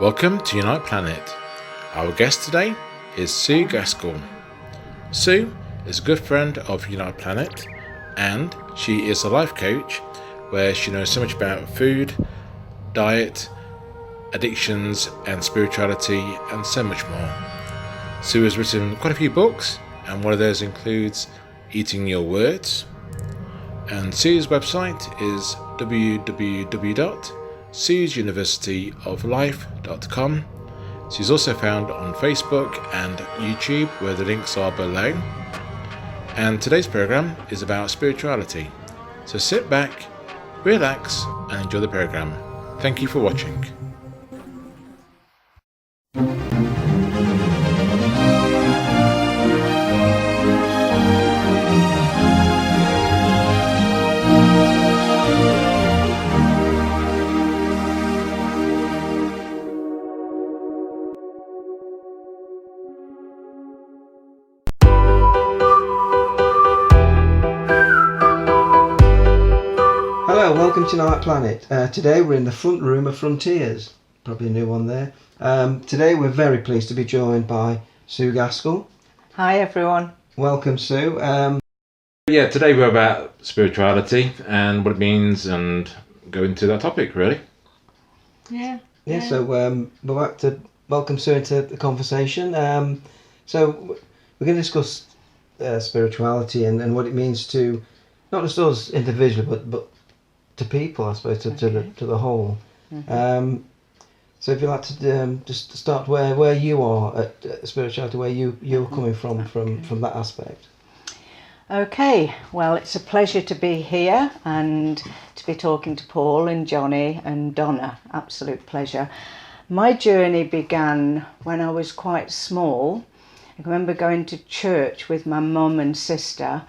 Welcome to Unite Planet. Our guest today is Sue Gaskell. Sue is a good friend of Unite Planet, and she is a life coach where she knows so much about food, diet, addictions and spirituality and so much more. Sue has written quite a few books, and one of those includes Eating Your Words. And Sue's website is www.suesuniversityoflife.com. She's also found on Facebook and YouTube, where the links are below. And today's program is about spirituality. So sit back, relax, and enjoy the program. Thank you for watching. Hello, welcome to Unite Planet. Today we're in the front room of Frontiers, probably a new one there. Today we're very pleased to be joined by Sue Gaskell. Hi everyone. Welcome, Sue. Today we're about spirituality and what it means, and go into that topic really. Yeah. So we're back to welcome Sue into the conversation. So we're going to discuss spirituality and what it means to not just us individually, but to people, I suppose, to the whole. Mm-hmm. So if you'd like to just start where you are at spirituality, where you're coming from that aspect. Okay, well, it's a pleasure to be here and to be talking to Paul and Johnny and Donna. Absolute pleasure. My journey began when I was quite small. I remember going to church with my mum and sister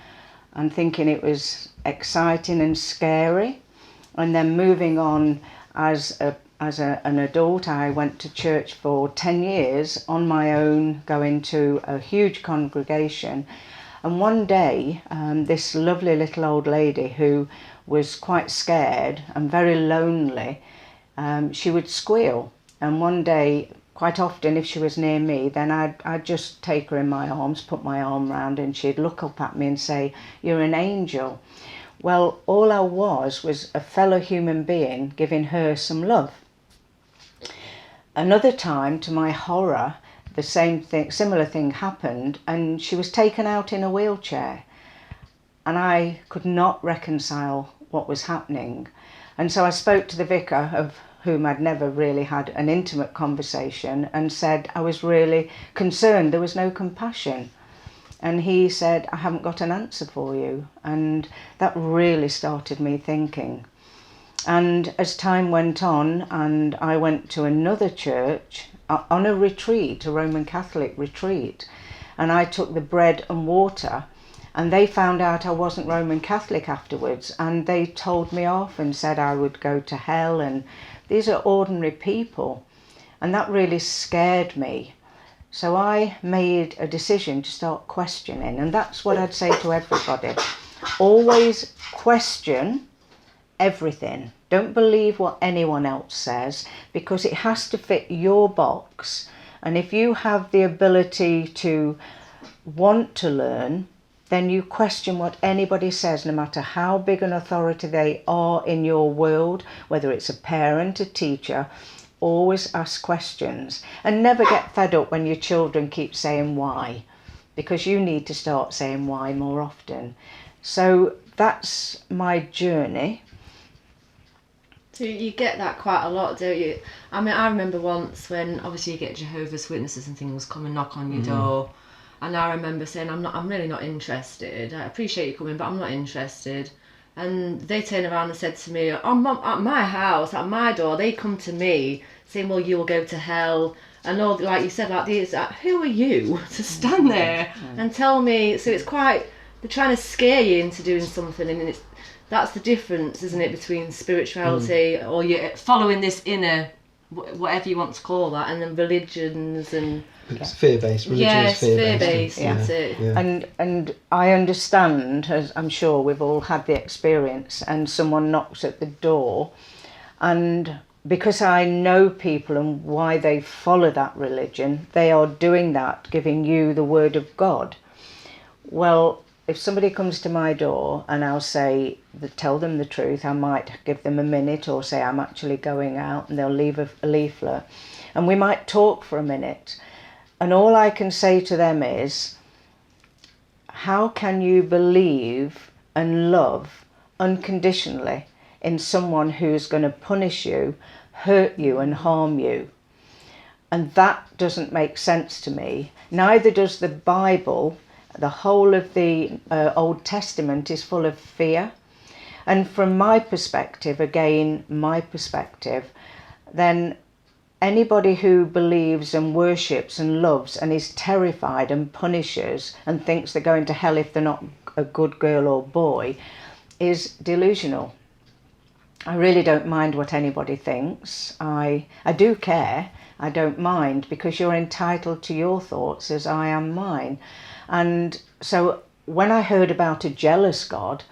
and thinking it was exciting and scary. And then moving on as an adult, I went to church for 10 years on my own, going to a huge congregation. And one day, this lovely little old lady who was quite scared and very lonely, she would squeal. And one day, quite often, if she was near me, then I'd just take her in my arms, put my arm round, and she'd look up at me and say, "You're an angel." Well, all I was a fellow human being giving her some love. Another time, to my horror, the similar thing happened, and she was taken out in a wheelchair. And I could not reconcile what was happening. And so I spoke to the vicar, of whom I'd never really had an intimate conversation, and said I was really concerned there was no compassion. And he said, "I haven't got an answer for you." And that really started me thinking. And as time went on, and I went to another church on a retreat, a Roman Catholic retreat, and I took the bread and water, and they found out I wasn't Roman Catholic afterwards, and they told me off and said I would go to hell, and these are ordinary people. And that really scared me. So I made a decision to start questioning, and that's what I'd say to everybody. Always question everything. Don't believe what anyone else says, because it has to fit your box. And if you have the ability to want to learn, then you question what anybody says, no matter how big an authority they are in your world, whether it's a parent, a teacher. Always ask questions, and never get fed up when your children keep saying why, because you need to start saying why more often. So that's my journey. So you get that quite a lot, don't you? I mean, I remember once when obviously you get Jehovah's Witnesses and things come and knock on your door, and I remember saying, I'm really not interested. I appreciate you coming, but I'm not interested. And they turned around and said to me, at my house, at my door, they come to me saying, "Well, you will go to hell." And all, like you said, like these, who are you to stand there and tell me? So it's quite, they're trying to scare you into doing something, and that's the difference, isn't it, between spirituality or you following this inner, whatever you want to call that, and then religions and... It's fear-based. Religion is fear-based. Yeah. That's it. Yeah. And I understand, as I'm sure we've all had the experience, and someone knocks at the door, and because I know people and why they follow that religion, they are doing that, giving you the word of God. Well, if somebody comes to my door and I'll say, tell them the truth, I might give them a minute or say I'm actually going out, and they'll leave a leaflet. And we might talk for a minute. And all I can say to them is, how can you believe and love unconditionally in someone who's going to punish you, hurt you and harm you? And that doesn't make sense to me. Neither does the Bible. The whole of the Old Testament is full of fear. And from my perspective, then anybody who believes and worships and loves and is terrified and punishes and thinks they're going to hell if they're not a good girl or boy is delusional. I really don't mind what anybody thinks. I do care. I don't mind, because you're entitled to your thoughts as I am mine. And so when I heard about a jealous God,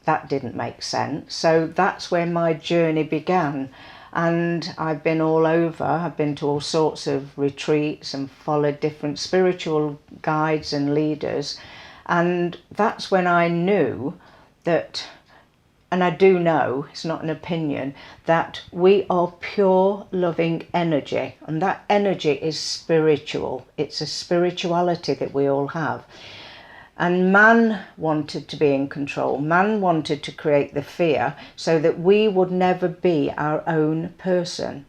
that didn't make sense. So that's where my journey began. And I've been all over. I've been to all sorts of retreats and followed different spiritual guides and leaders. And that's when I knew that, and I do know, it's not an opinion, that we are pure loving energy, and that energy is spiritual. It's a spirituality that we all have. And man wanted to be in control. Man wanted to create the fear so that we would never be our own person,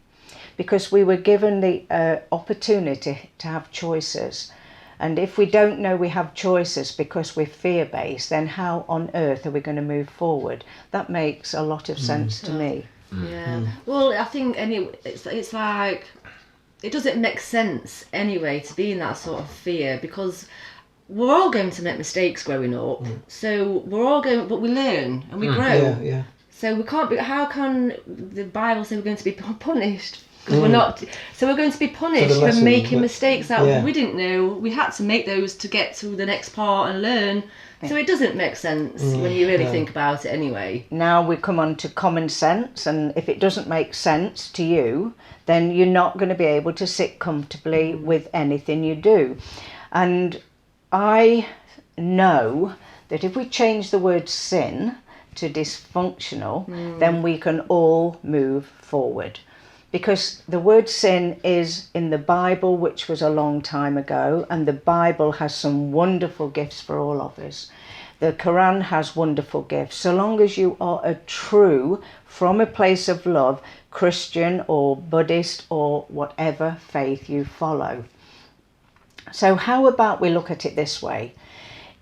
because we were given the opportunity to have choices. And if we don't know we have choices because we're fear-based, then how on earth are we going to move forward? That makes a lot of sense to me. Yeah. Well, I think anyway, it's like, it doesn't make sense anyway to be in that sort of fear, because we're all going to make mistakes growing up. So we're all going, but we learn and we grow. Yeah. So we can't be. How can the Bible say we're going to be punished? Because we're not. So we're going to be punished for making mistakes that we didn't know. We had to make those to get to the next part and learn. So it doesn't make sense when you really think about it anyway. Now we come on to common sense, and if it doesn't make sense to you, then you're not going to be able to sit comfortably with anything you do. And I know that if we change the word sin to dysfunctional, then we can all move forward. Because the word sin is in the Bible, which was a long time ago, and the Bible has some wonderful gifts for all of us. The Quran has wonderful gifts. So long as you are a true, from a place of love, Christian or Buddhist or whatever faith you follow. So how about we look at it this way?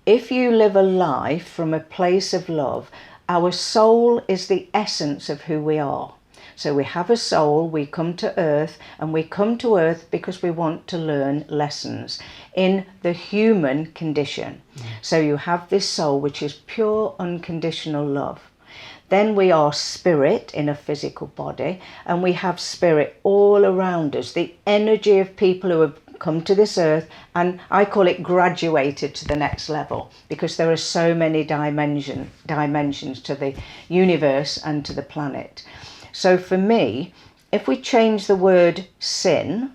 If you live a life from a place of love, our soul is the essence of who we are. So we have a soul, we come to earth, and we come to earth because we want to learn lessons in the human condition. So you have this soul, which is pure unconditional love. Then we are spirit in a physical body, and we have spirit all around us, the energy of people who have come to this earth, and I call it graduated to the next level, because there are so many dimensions to the universe and to the planet. So for me, if we change the word sin,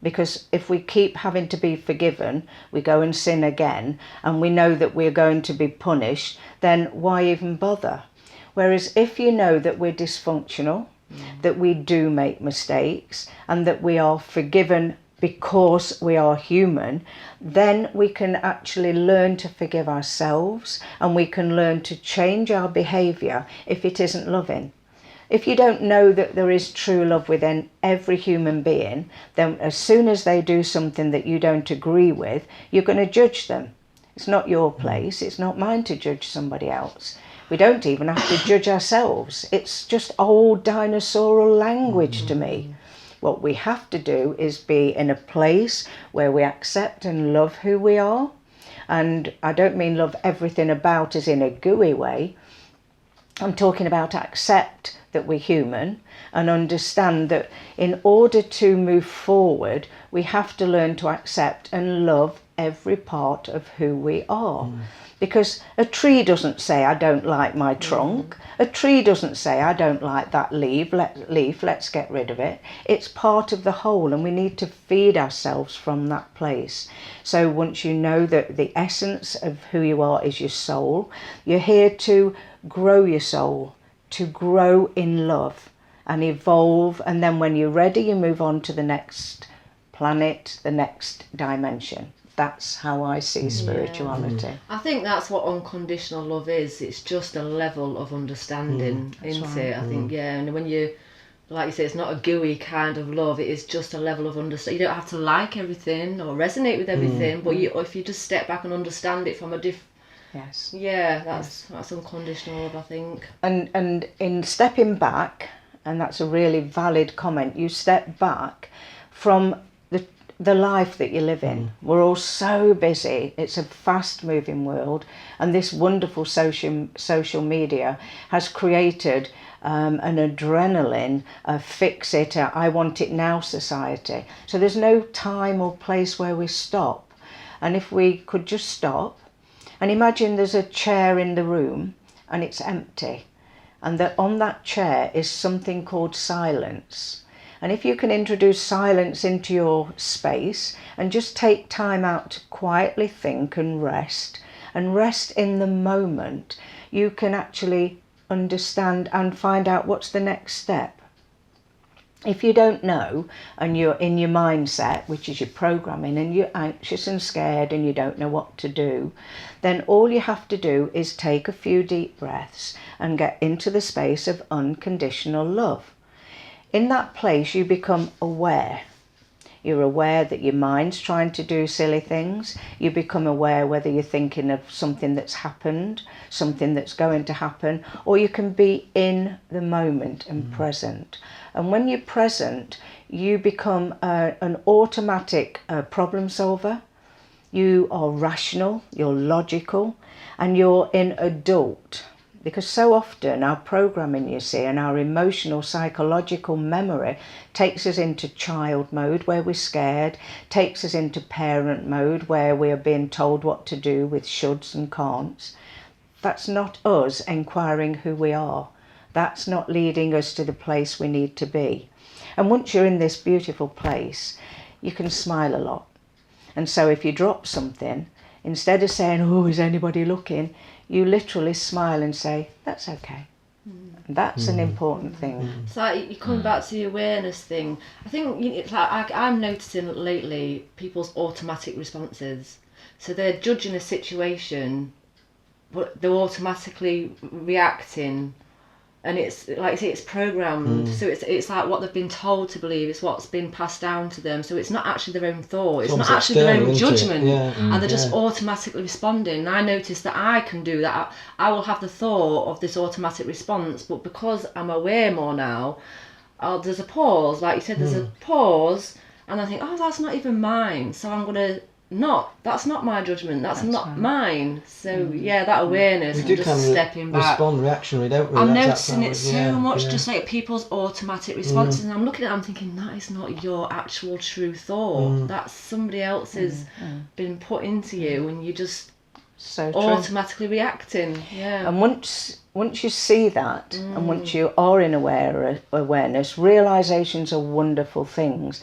because if we keep having to be forgiven, we go and sin again, and we know that we're going to be punished, then why even bother? Whereas if you know that we're dysfunctional, that we do make mistakes, and that we are forgiven because we are human, then we can actually learn to forgive ourselves, and we can learn to change our behaviour if it isn't loving. If you don't know that there is true love within every human being, then as soon as they do something that you don't agree with, you're going to judge them. It's not your place, it's not mine to judge somebody else. We don't even have to judge ourselves. It's just old dinosaurial language to me. What we have to do is be in a place where we accept and love who we are. And I don't mean love everything about us in a gooey way. I'm talking about accept that we're human and understand that in order to move forward, we have to learn to accept and love every part of who we are. Because a tree doesn't say, I don't like my trunk. A tree doesn't say, I don't like that leaf, let's get rid of it. It's part of the whole, and we need to feed ourselves from that place. So once you know that the essence of who you are is your soul, you're here to grow your soul, to grow in love and evolve. And then when you're ready, you move on to the next planet, the next dimension. That's how I see spirituality. I think that's what unconditional love is. It's just a level of understanding, isn't it? I think, and when you, like you say, it's not a gooey kind of love. It is just a level of understanding. You don't have to like everything or resonate with everything, but if you just step back and understand it from a different... Yes. Yeah, that's unconditional love, I think. And in stepping back, and that's a really valid comment, you step back from the life that you live in. We're all so busy. It's a fast moving world, and this wonderful social media has created an adrenaline, a fix it, I want it now society. So there's no time or place where we stop. And if we could just stop and imagine there's a chair in the room and it's empty, and that on that chair is something called silence. And if you can introduce silence into your space and just take time out to quietly think and rest in the moment, you can actually understand and find out what's the next step. If you don't know and you're in your mindset, which is your programming, and you're anxious and scared and you don't know what to do, then all you have to do is take a few deep breaths and get into the space of unconditional love. In that place, you become aware. You're aware that your mind's trying to do silly things. You become aware whether you're thinking of something that's happened, something that's going to happen, or you can be in the moment and present. And when you're present, you become an automatic problem solver. You are rational, you're logical, and you're in adult. Because so often our programming, you see, and our emotional, psychological memory takes us into child mode where we're scared, takes us into parent mode where we are being told what to do with shoulds and can'ts. That's not us inquiring who we are. That's not leading us to the place we need to be. And once you're in this beautiful place, you can smile a lot. And so if you drop something, instead of saying, oh, is anybody looking? You literally smile and say, that's okay. That's an important thing. It's like you come back to the awareness thing. I think it's like I'm noticing lately people's automatic responses. So they're judging a situation, but they're automatically reacting. And it's like I say, it's programmed. So it's like what they've been told to believe. It's what's been passed down to them. So it's not actually their own thought. It's not actually their own judgment. And they're just automatically responding. And I notice that I can do that. I will have the thought of this automatic response, but because I'm aware more now, there's a pause. Like you said, there's a pause, and I think, oh, that's not even mine. So I'm gonna that's not my judgment, that's not mine. So that awareness and just stepping back. Respond reactionary, don't we? I'm noticing it so much, just like people's automatic responses, and I'm looking at it, I'm thinking that is not your actual true thought. That's somebody else's been put into you, and you just automatically reacting. And once you see that, and once you are in awareness, realizations are wonderful things.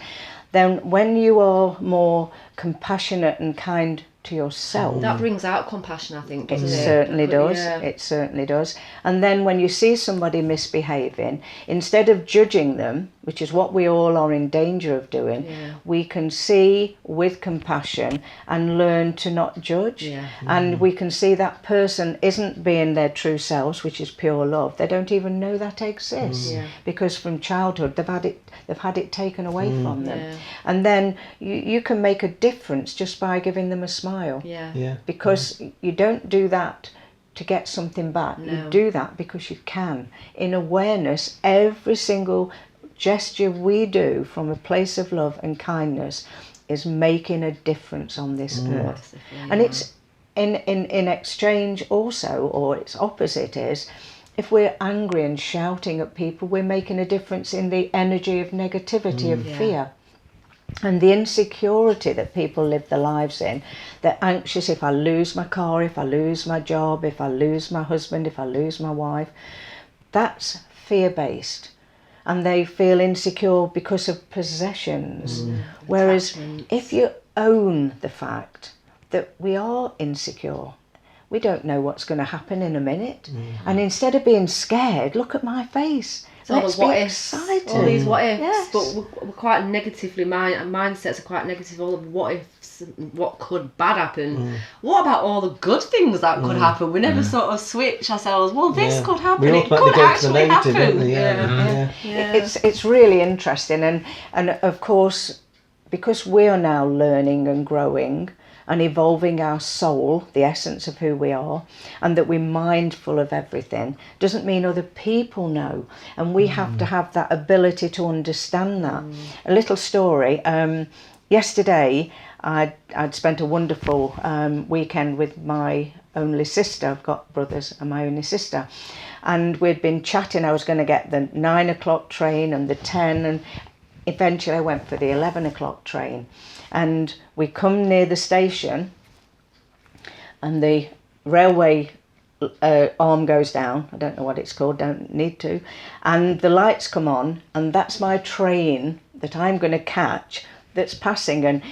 Then when you are more compassionate and kind to yourself, that brings out compassion, I think, doesn't it? Certainly does. It certainly does. And then when you see somebody misbehaving, instead of judging them, which is what we all are in danger of doing, we can see with compassion and learn to not judge. And we can see that person isn't being their true selves, which is pure love. They don't even know that exists because from childhood they've had it taken away from them. And then you can make a difference just by giving them a smile. Because you don't do that to get something back. You do that because you can. In awareness, every single gesture we do from a place of love and kindness is making a difference on this earth. And it's in exchange also, or its opposite is, if we're angry and shouting at people, we're making a difference in the energy of negativity, of fear. And the insecurity that people live their lives in, they're anxious if I lose my car, if I lose my job, if I lose my husband, if I lose my wife. That's fear-based. And they feel insecure because of possessions. Whereas Attachments. if you own the fact that we are insecure, we don't know what's going to happen in a minute. And instead of being scared, look at my face. So Let's be excited. All these what ifs, Yes. but we're quite negatively mindsets are quite negative. All of what ifs, what could bad happen. What about all the good things that could happen? We never sort of switch ourselves. Well, this could happen. We It automatically could go to the actually negative, don't happen. we? Yeah. It's really interesting, and of course, because we are now learning and growing and evolving our soul, the essence of who we are, and that we're mindful of everything, doesn't mean other people know, and we have to have that ability to understand that. A little story. Yesterday, I'd spent a wonderful weekend with my only sister. I've got brothers and my only sister, and we'd been chatting. I was going to get the 9 o'clock train and the 10, and eventually I went for the 11 o'clock train. And we come near the station, and the railway arm goes down. I don't know what it's called, don't need to. And the lights come on, and that's my train that I'm going to catch that's passing.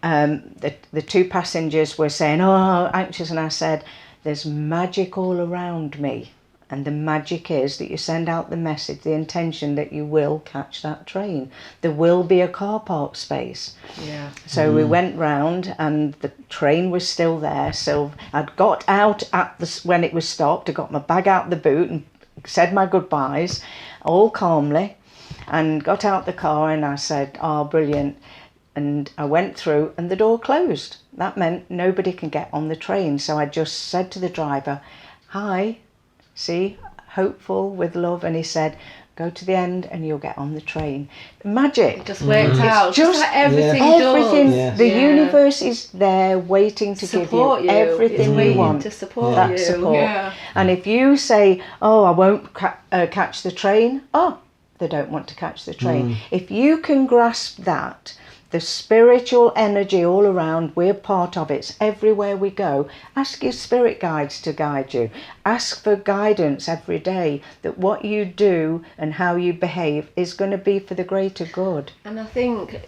And the two passengers were saying, oh, anxious. And I said, there's magic all around me. And the magic is that you send out the message, the intention that you will catch that train. There will be a car park space. Yeah. So we went round, and the train was still there. So I'd got out when it was stopped. I got my bag out the boot and said my goodbyes, all calmly, and got out the car, and I said, oh, brilliant. And I went through, and the door closed. That meant nobody can get on the train. So I just said to the driver, hi, see, hopeful with love. And he said, go to the end and you'll get on the train. Magic. It just worked out. just like everything Everything, does. Yes. the Yeah. universe is there waiting to Support give you It's everything you waiting want. to support That you. support. Yeah. And if you say, oh, I won't catch the train, oh, they don't want to catch the train. If you can grasp that, the spiritual energy all around, we're part of it. It's everywhere we go. Ask your spirit guides to guide you. Ask for guidance every day that what you do and how you behave is going to be for the greater good. And I think,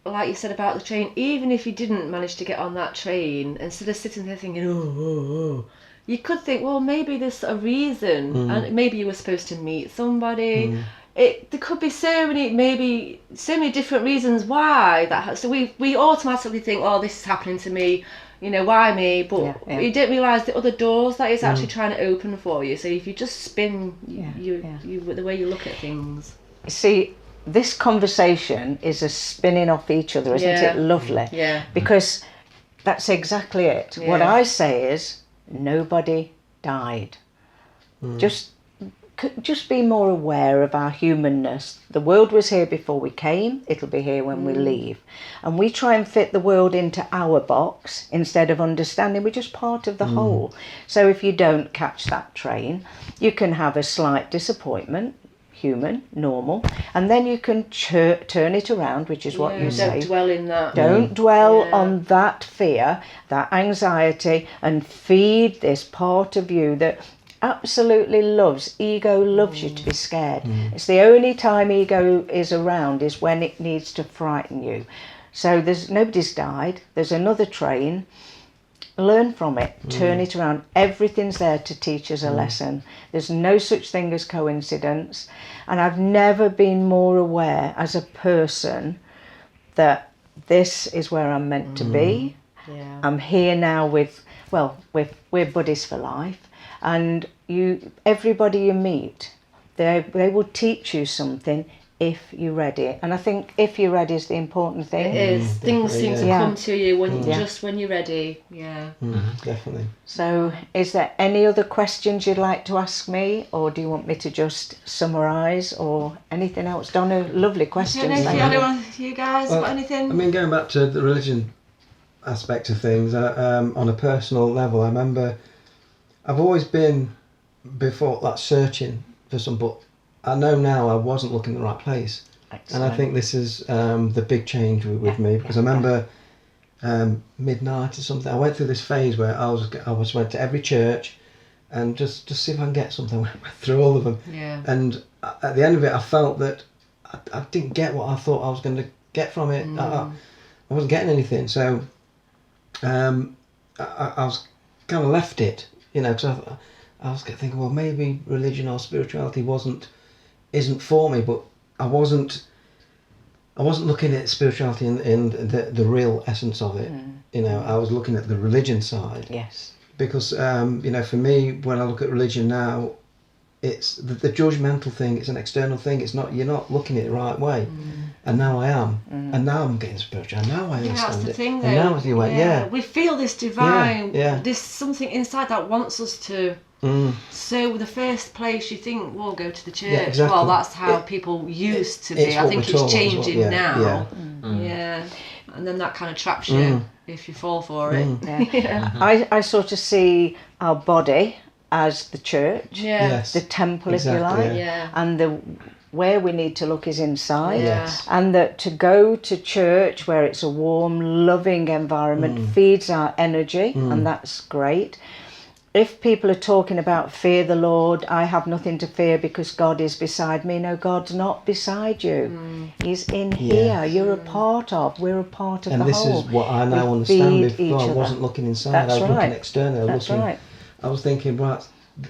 like you said about the train, even if you didn't manage to get on that train, instead of sitting there thinking, oh, you could think, well, maybe there's a reason, and maybe you were supposed to meet somebody. There could be so many different reasons why that. So we automatically think, oh, this is happening to me, why me? But you don't realise the other doors that it's actually trying to open for you. So if you just spin, you the way you look at things. See, this conversation is a spinning off each other, isn't it lovely? Yeah. Because that's exactly it. Yeah. What I say is, nobody died. Just be more aware of our humanness. The world was here before we came. It'll be here when we leave. And we try and fit the world into our box instead of understanding we're just part of the whole. So if you don't catch that train, you can have a slight disappointment, human, normal, and then you can turn it around, which is what you say. Don't dwell in that. Don't dwell on that fear, that anxiety, and feed this part of you that absolutely ego loves you to be scared. It's the only time ego is around is when it needs to frighten you. So nobody's died. There's another train. Learn from it. Turn it around. Everything's there to teach us a lesson. There's no such thing as coincidence. And I've never been more aware as a person that this is where I'm meant to be. Yeah. I'm here now we're buddies for life. And everybody you meet, they will teach you something if you're ready. And I think if you're ready is the important thing. It is. Things seem to Yeah. come to you just when you're ready. Yeah. Definitely. So is there any other questions you'd like to ask me, or do you want me to just summarise, or anything else? Donna, lovely questions. You guys got anything? I mean, going back to the religion aspect of things, on a personal level, I remember I've always been before that searching for some, but I know now I wasn't looking in the right place. And Excellent. I think this is the big change with me, because I remember midnight or something. I went through this phase where I went to every church and just see if I can get something. Went through all of them, Yeah. and at the end of it, I felt that I didn't get what I thought I was going to get from it. I wasn't getting anything, so I was kind of left it, because I was thinking, well, maybe religion or spirituality isn't for me, but I wasn't looking at spirituality in the real essence of it. I was looking at the religion side. Yes. Because for me, when I look at religion now, it's the judgmental thing. It's an external thing. It's not, you're not looking at it the right way. And now I am, and now I'm getting spiritual. And now I understand that's the it. thing, though. And now you went, We feel this divine. Yeah. There's something inside that wants us to. So the first place you think, well, go to the church. Yeah, exactly. Well, that's how people used to be. it's I what think we're it's taught, changing now. Yeah. Yeah. And then that kind of traps you if you fall for it. Yeah. I sort of see our body as the church, Yes. the temple, Exactly, if you like, Yeah. and where we need to look is inside. Yes. And that to go to church where it's a warm, loving environment feeds our energy, and that's great. If people are talking about fear the Lord, I have nothing to fear because God is beside me. No, God's not beside you. He's in here. You're a part of. We're a part of And the this whole. is what I now We understand. feed each Before I other. wasn't looking inside. That's I was right. looking externally. That's right. I was thinking, right,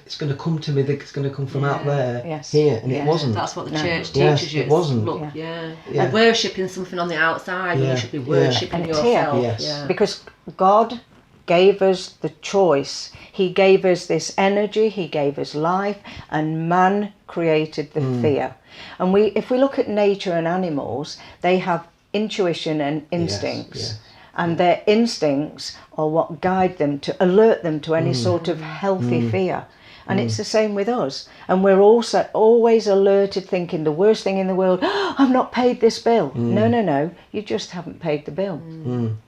it's going to come to me. It's going to come from out there, Yes. here, and Yeah. it wasn't. That's what the No. church Yes, teaches you. it wasn't. Look, Yeah. Yeah. You're worshipping something on the outside when Yeah. you should be Yeah. worshipping And it's here. yourself. Yes. Yeah. Because God gave us the choice. He gave us this energy, he gave us life, and man created the fear. And if we look at nature and animals, they have intuition and instincts. yes. And their instincts are what guide them to alert them to any sort of healthy fear. And it's the same with us. And we're also always alerted thinking the worst thing in the world, I've not paid this bill. No, you just haven't paid the bill.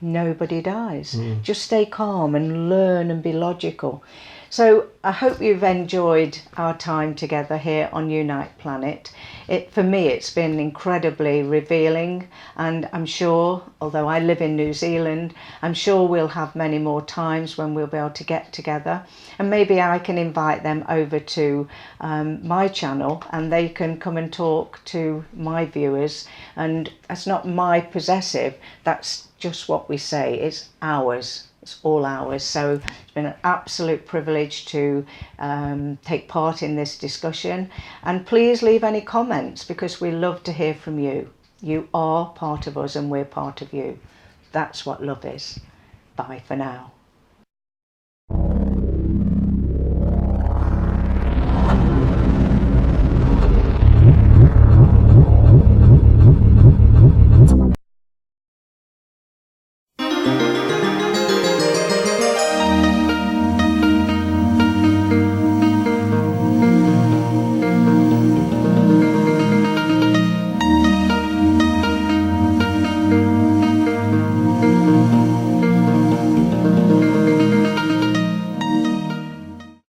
Nobody dies. Just stay calm and learn and be logical. So I hope you've enjoyed our time together here on Unite Planet. For me, it's been incredibly revealing, and I'm sure, although I live in New Zealand, I'm sure we'll have many more times when we'll be able to get together, and maybe I can invite them over to my channel and they can come and talk to my viewers. And that's not my possessive, that's just what we say, it's ours. It's all ours. So it's been an absolute privilege to take part in this discussion. And please leave any comments because we love to hear from you. You are part of us and we're part of you. That's what love is. Bye for now.